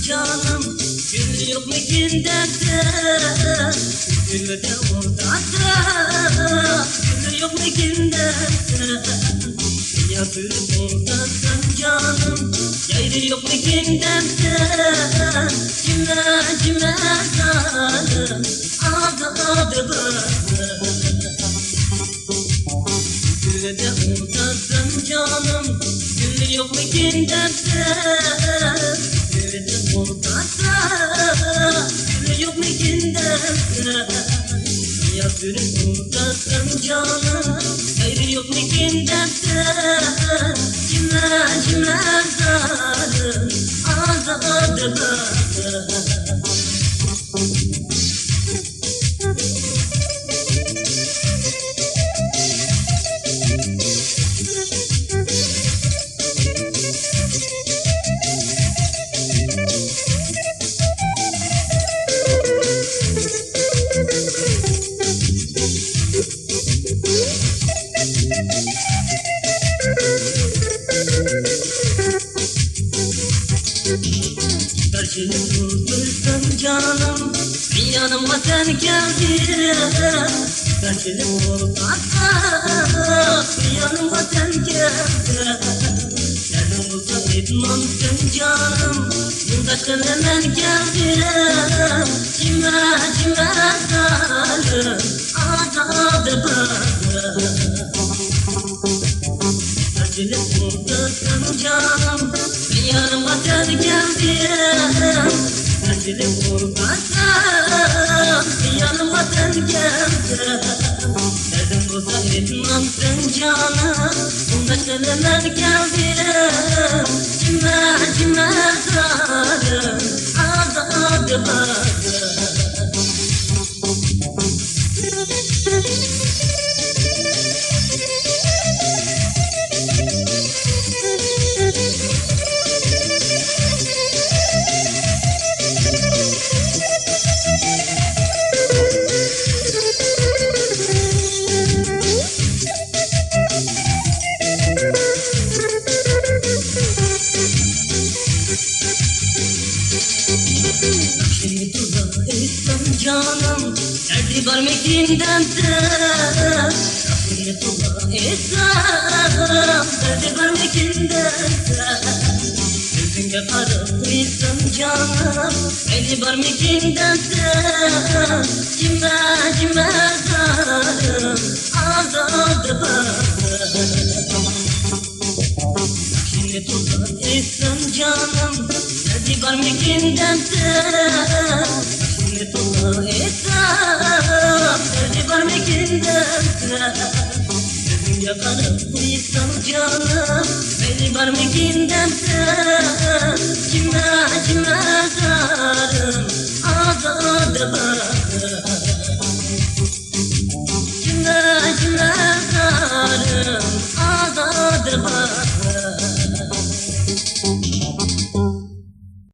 canım, gül yok mu gündemde? Gül de ortada, gül yok mu gündemde? Yatırım oradasın canım, gayrı yok mu gündemde? Cime zalim, adı bana. Gül de oradasın canım, gül yok mu gündemde? Gül de oradasın, gül yok mu gündemde? Yatırım oradasın canım, gayrı yok mu gündemde? Cime zalim, adı bana. Karşını vurdursun canım, bir yanıma sen geldin. Karşını vurdursun, bir yanıma sen geldin. Yanımıza etmemsin canım, yoldaşın hemen geldin. Cime zalim, adı bana. Karşını vurdursun canım, bir yanıma sen geldin. Karşını vurdursun, bir yanıma sen geldin. Derdim boza etmem sen canım, bunda söylemen geldin. Cime zalim, adı bana. Şimdi tuzağa etmem canım, derdi var mı gündemde? Şimdi tuzağa etmem, derdi var mı gündemde? Gözünde parılıysan canım, derdi var mı gündemde? Cime zalim, adı bana. Şimdi tuzağa etmem canım, derdi var mı gündemde? Şimdi tuzağa etmem, derdi var mı gündemde? Gözüm yakarıysan canım, derdi var mı gündemde? Cime zalim, adı bana.